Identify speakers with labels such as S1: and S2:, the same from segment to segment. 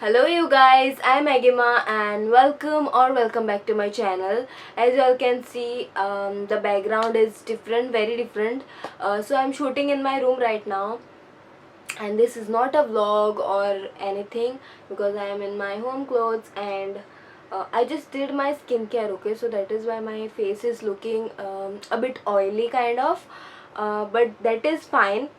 S1: Hello you guys, I'm Agima and welcome back to my channel. As you all can see, the background is different, very different. So I'm shooting in my room right now, and this is not a vlog or anything because I am in my home clothes, and I just did my skincare, okay, so that is why my face is looking a bit oily kind of, but that is fine.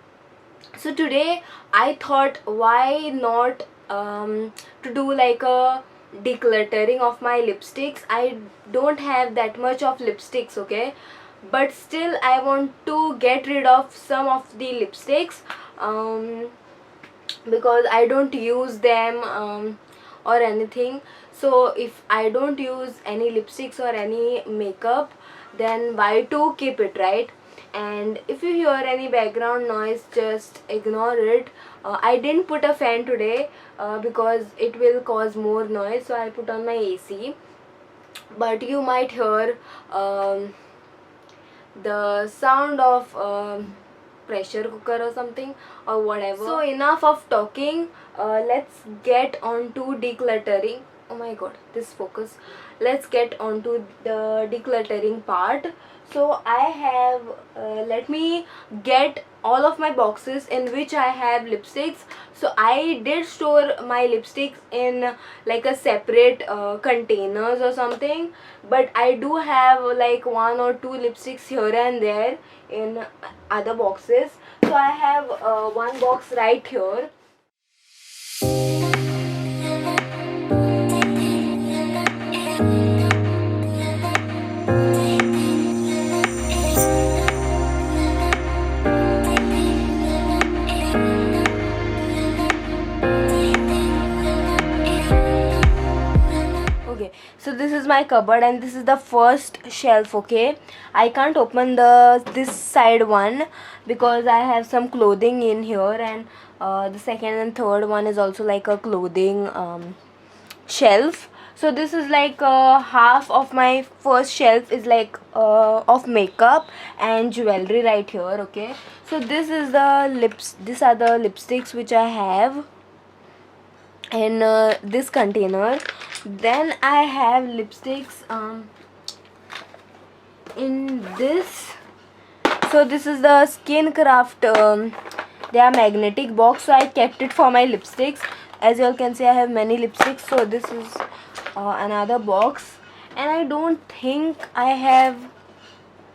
S1: So today I thought, why not to do like a decluttering of my lipsticks. I don't have that much of lipsticks, okay, but still I want to get rid of some of the lipsticks, um, because I don't use them or anything. So if I don't use any lipsticks or any makeup, then why to keep it, right? And if you hear any background noise, just ignore it. I didn't put a fan today because it will cause more noise, so I put on my AC. But you might hear the sound of pressure cooker or something or whatever. So enough of talking, let's get on to decluttering. Oh my god, this focus. Let's get on to the decluttering part. So I have, let me get all of my boxes in which I have lipsticks. So I did store my lipsticks in like a separate containers or something, but I do have like one or two lipsticks here and there in other boxes. So I have one box right here. Okay, so this is my cupboard and this is the first shelf, okay. I can't open this side one because I have some clothing in here, and the second and third one is also like a clothing shelf. So this is like half of my first shelf is like of makeup and jewelry right here, okay. So this is these are the lipsticks which I have in this container. Then I have lipsticks in this. So this is the Skin Craft, they are magnetic box, so I kept it for my lipsticks. As you all can see, I have many lipsticks. So this is another box, and I don't think I have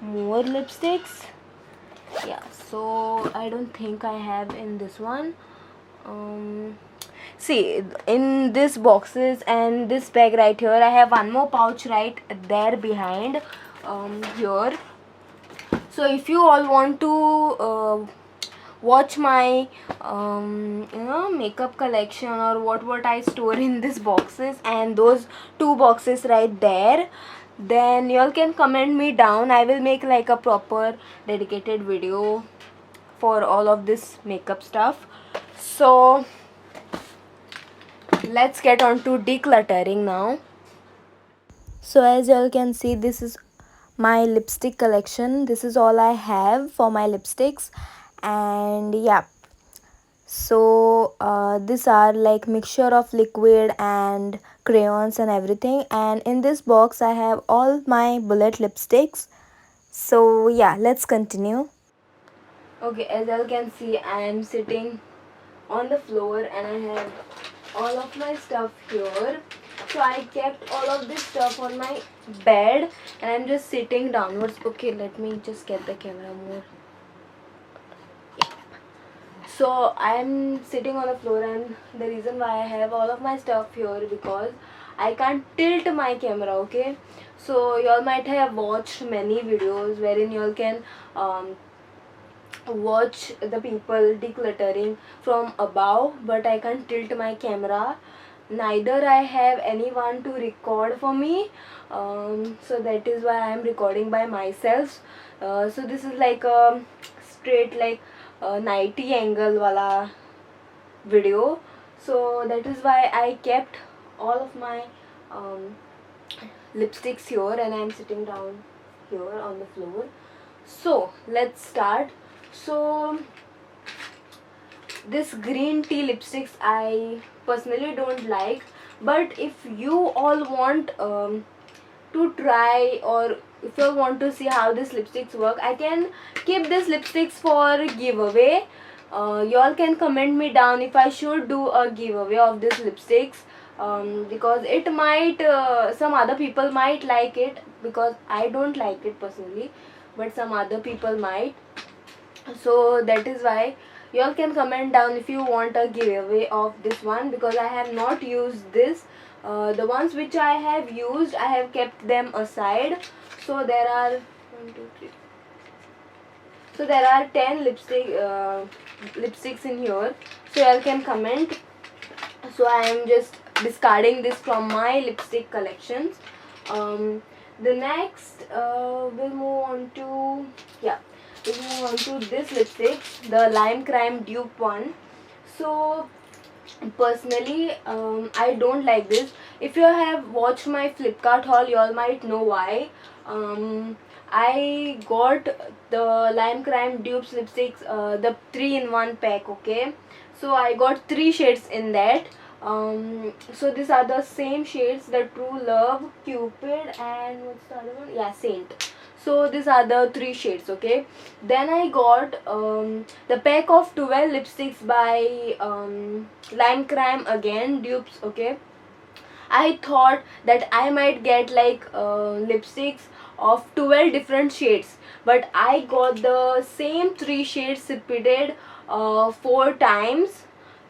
S1: more lipsticks. Yeah, so I don't think I have in this one. See, in this boxes and this bag right here, I have one more pouch right there behind, here. So if you all want to watch my makeup collection, or what I store in these boxes and those two boxes right there, then you all can comment me down. I will make like a proper dedicated video for all of this makeup stuff. So let's get on to decluttering now. So as you all can see, this is my lipstick collection. This is all I have for my lipsticks, and yeah, so these are like mixture of liquid and crayons and everything, and in this box I have all my bullet lipsticks. So yeah, let's continue. Okay, as you all can see, I am sitting on the floor and I have all of my stuff here. So I kept all of this stuff on my bed and I'm just sitting downwards. Okay, let me just get the camera more. So I'm sitting on the floor, and the reason why I have all of my stuff here because I can't tilt my camera, okay. So y'all might have watched many videos wherein y'all can watch the people decluttering from above, but I can't tilt my camera, neither I have anyone to record for me, so that is why I am recording by myself. So this is like a straight like 90 angle wala video, so that is why I kept all of my um, lipsticks here and I am sitting down here on the floor. So let's start. So this green tea lipsticks I personally don't like, but if you all want to try, or if you want to see how these lipsticks work, I can keep these lipsticks for giveaway. Y'all can comment me down if I should do a giveaway of these lipsticks, because it might some other people might like it, because I don't like it personally, but some other people might. So that is why y'all can comment down if you want a giveaway of this one, because I have not used this. The ones which I have used, I have kept them aside. So there are 1 2 3 so there are 10 lipsticks in here, so y'all can comment. So I am just discarding this from my lipstick collections. The next we'll move on to, yeah, we'll move on to this lipstick, the Lime Crime dupe one. So personally, I don't like this. If you have watched my Flipkart haul, you all might know why. I got the Lime Crime dupes lipsticks, the 3-in-1 pack. Okay, so I got 3 shades in that. So these are the same shades, the True Love, Cupid, and what's the other one? Yeah, Saint. So these are the 3 shades. Okay, then I got the pack of 12 lipsticks by Lime Crime again dupes. Okay, I thought that I might get like lipsticks of 12 different shades, but I got the same 3 shades repeated 4 times.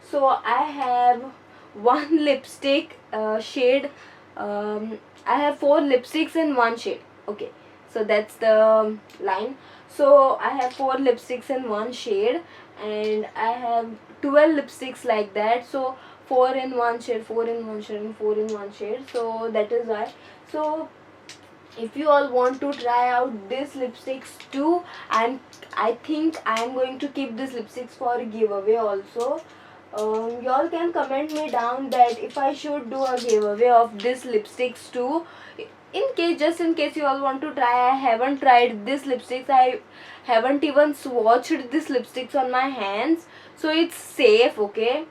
S1: So I have one lipstick shade, I have 4 lipsticks in one shade. Okay, so that's the line. So I have 4 lipsticks in one shade, and I have 12 lipsticks like that. So 4 in one shade, 4 in one shade, and 4 in one shade. So that is why. So if you all want to try out these lipsticks too, and I think I am going to keep these lipsticks for a giveaway also. Y'all can comment me down that if I should do a giveaway of these lipsticks too. In case, just in case you all want to try, I haven't tried these lipsticks. I haven't even swatched these lipsticks on my hands, so it's safe. Okay.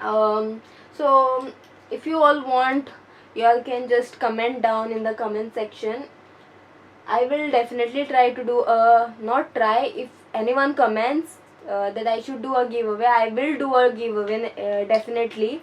S1: So if you all want, you all can just comment down in the comment section. I will definitely try to do a, not try, if anyone comments that I should do a giveaway, I will do a giveaway definitely.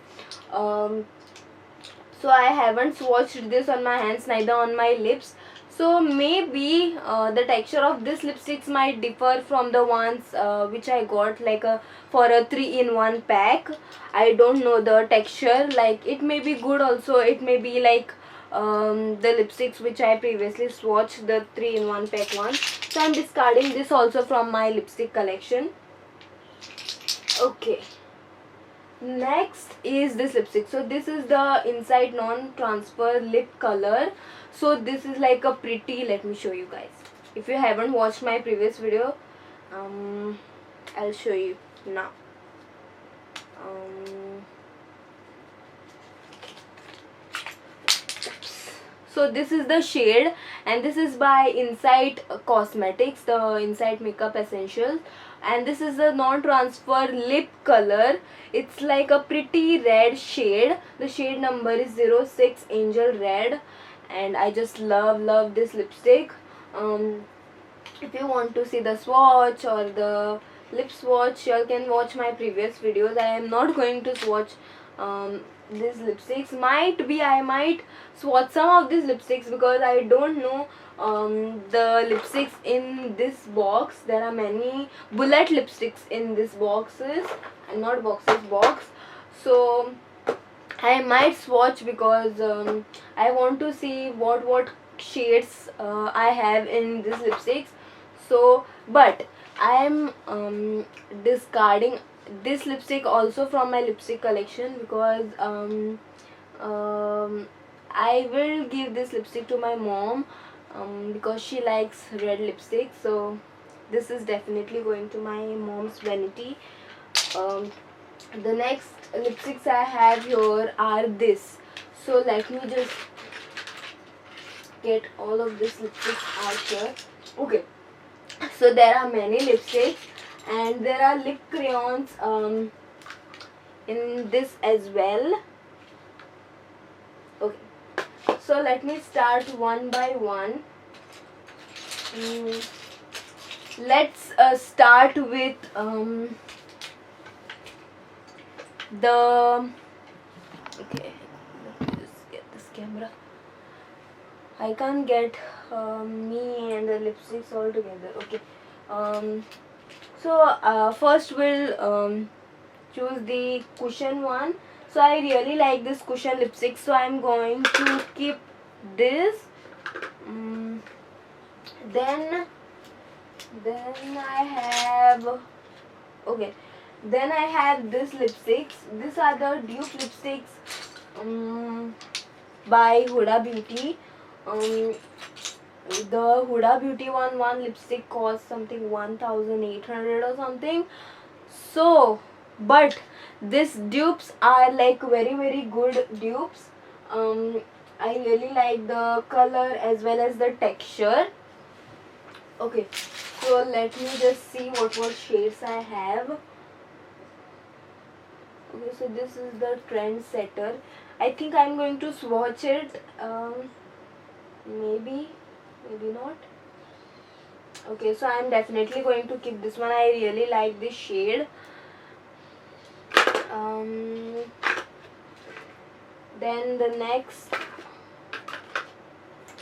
S1: So I haven't swatched this on my hands, neither on my lips. So maybe the texture of this lipsticks might differ from the ones which I got like for a 3-in-1 pack. I don't know the texture, like it may be good also, it may be like the lipsticks which I previously swatched, the 3-in-1 pack one. So I'm discarding this also from my lipstick collection. Okay, next is this lipstick. So this is the Inside Non-Transfer Lip Color. So this is like a pretty, let me show you guys. If you haven't watched my previous video, I'll show you now. So this is the shade, and this is by Insight Cosmetics, the Insight Makeup Essentials, and this is the non-transfer lip color. It's like a pretty red shade. The shade number is 06 Angel Red, and I just love this lipstick. If you want to see the swatch or the lip swatch, you can watch my previous videos. I am not going to swatch these lipsticks. Might be I might swatch some of these lipsticks, because I don't know the lipsticks in this box. There are many bullet lipsticks in this boxes, and not boxes, box. So I might swatch, because I want to see what shades I have in these lipsticks. So but I am discarding this lipstick also from my lipstick collection, because I will give this lipstick to my mom because she likes red lipstick. So this is definitely going to my mom's vanity. The next lipsticks I have here are this. So let me just get all of this lipsticks out here. Okay, so there are many lipsticks, and there are lip crayons in this as well. Okay, so let me start one by one. Let's start with the okay, let me just get this camera. I can't get me and the lipsticks all together. Okay, so first we'll choose the cushion one. So I really like this cushion lipstick, so I'm going to keep this. Then I have okay. Then I have this lipsticks. These are the dupe lipsticks by Huda Beauty. The Huda Beauty one lipstick costs something 1800 or something. So, but these dupes are like very good dupes. I really like the color as well as the texture. Okay, so let me just see what shades I have. Okay, so this is the Trendsetter. I think I'm going to swatch it. Maybe not. Okay, so I'm definitely going to keep this one. I really like this shade. Then the next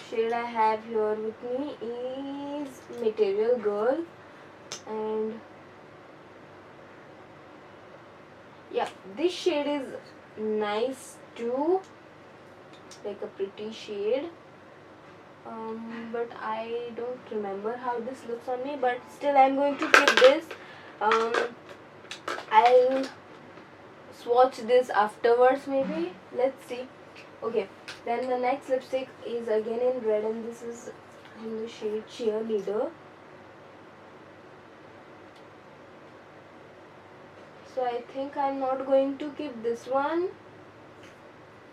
S1: shade I have here with me is Material Girl, and yeah, this shade is nice too, like a pretty shade. But I don't remember how this looks on me, but still I'm going to keep this. I'll swatch this afterwards maybe. Let's see. Okay, then the next lipstick is again in red, and this is in the shade Cheerleader. So I think I'm not going to keep this one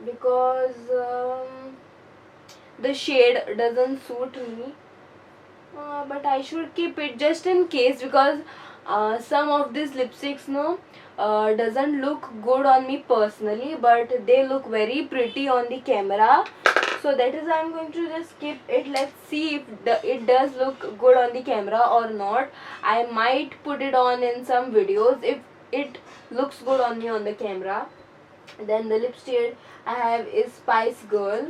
S1: because the shade doesn't suit me. But I should keep it just in case, because some of these lipsticks doesn't look good on me personally, but they look very pretty on the camera. So that is why I'm going to just keep it. Let's see if it does look good on the camera or not. I might put it on in some videos if it looks good on me on the camera. Then the lip shade I have is Spice Girl,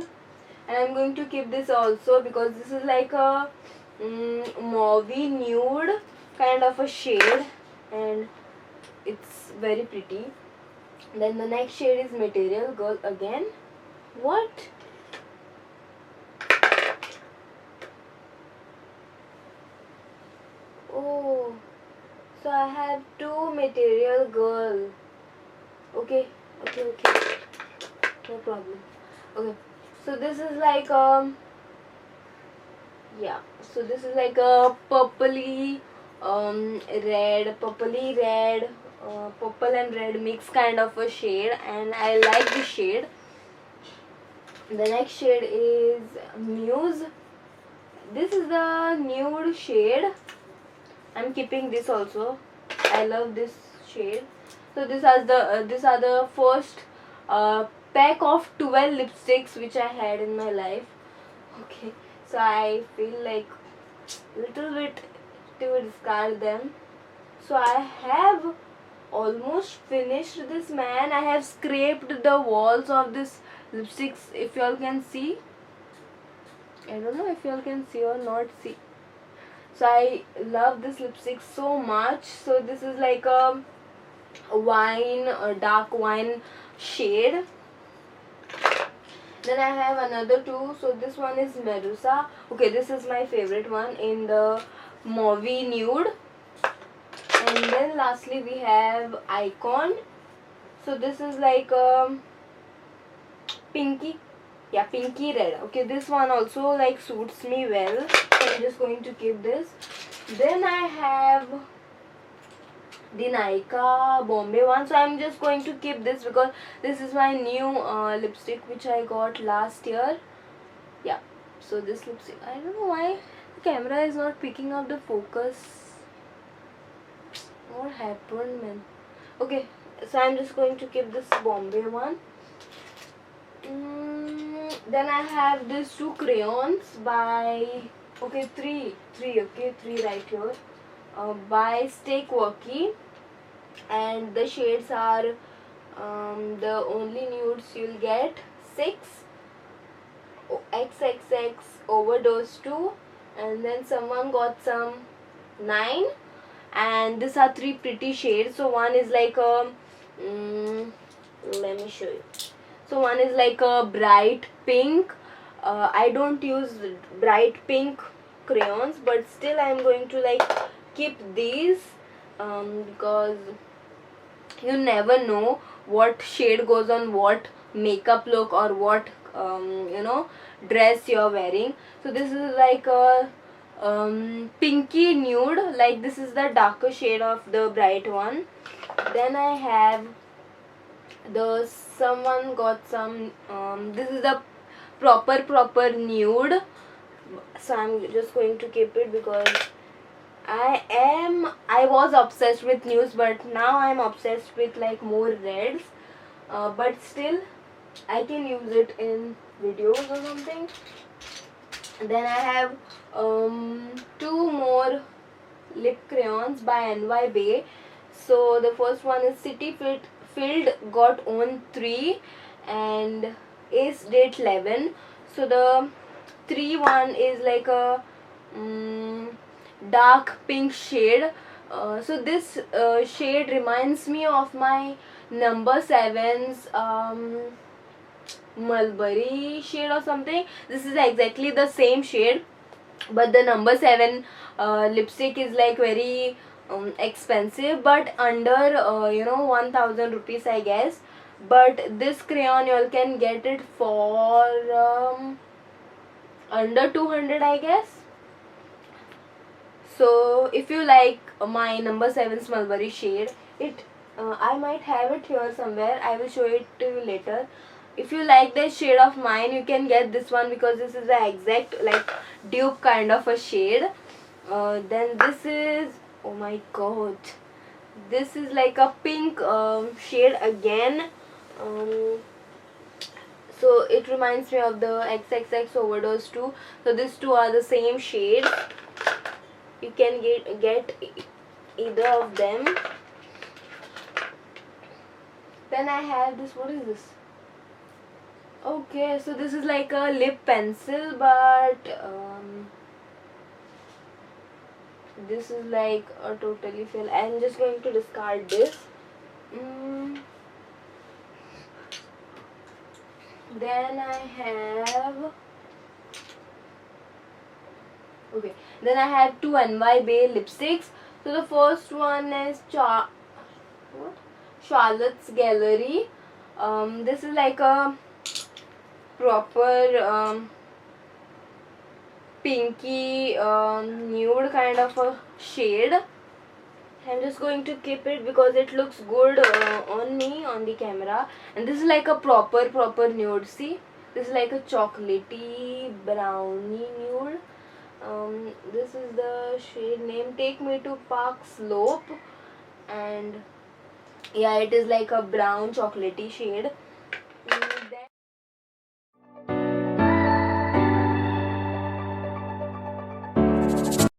S1: and I'm going to keep this also because this is like a mauvey nude kind of a shade, and it's very pretty. Then the next shade is Material Girl again. What? Oh, so I have two Material Girl. Okay, no problem. Okay, so this is like yeah, so this is like a purpley red, purple and red mix kind of a shade, and I like the shade. The next shade is Muse. This is the nude shade. I'm keeping this also. I love this shade. So these are the first pack of 12 lipsticks which I had in my life. Okay, so I feel like little bit to discard them. So I have almost finished this, man. I have scraped the walls of this lipsticks, if y'all can see. I don't know if y'all can see or not see. So I love this lipstick so much. So this is like a dark wine shade. Then I have another two. So this one is Medusa. Okay, this is my favorite one in the mauvey nude. And then lastly we have Icon. So this is like pinky red. Okay, this one also like suits me well, so I'm just going to keep this. Then I have the Nykaa Bombay one, so I'm just going to keep this because this is my new lipstick which I got last year. Yeah, so this lipstick, I don't know why the camera is not picking up the focus. What happened, man? Okay, so I'm just going to keep this Bombay one. Then I have these two crayons by, okay, three right here, by Stay Quirky, and the shades are the only nudes you'll get 6, XXX Overdose 2, and then someone got some 9, and these are 3 pretty shades. So one is like a let me show you. So one is like a bright pink. I don't use bright pink crayons, but still I'm going to like keep these, because you never know what shade goes on what makeup look, or what dress you're wearing. So this is like a pinky nude, like this is the darker shade of the bright one. Then I have the someone got some this is the proper nude, so I'm just going to keep it because I was obsessed with nudes, but now I'm obsessed with like more reds, but still I can use it in videos or something. Then I have 2 more lip crayons by NY Bay. So the first one is City Filled Got On 3 and Ace Date 11. So the 3 one is like a dark pink shade. So this shade reminds me of my number 7's mulberry shade or something. This is exactly the same shade, but the number 7 lipstick is like very expensive, but under 1000 rupees I guess. But this crayon you all can get it for under 200 I guess. So if you like my number 7's mulberry shade, I might have it here somewhere, I will show it to you later. If you like this shade of mine, you can get this one because this is the exact like dupe kind of a shade. Then this is, oh my god, this is like a pink shade again. So it reminds me of the XXX Overdose 2. So these two are the same shade. You can get either of them. Then I have this, what is this? Okay, so this is like a lip pencil, but this is like a totally fail. I'm just going to discard this. Then I have, okay, then I have 2 NY Bay lipsticks. So the first one is Charlotte's Gallery. This is like a proper pinky nude kind of a shade. I'm just going to keep it because it looks good on me on the camera. And this is like a proper nude. See, this is like a chocolatey brownie nude. This is the shade name, Take Me to Park Slope, and yeah, it is like a brown chocolatey shade.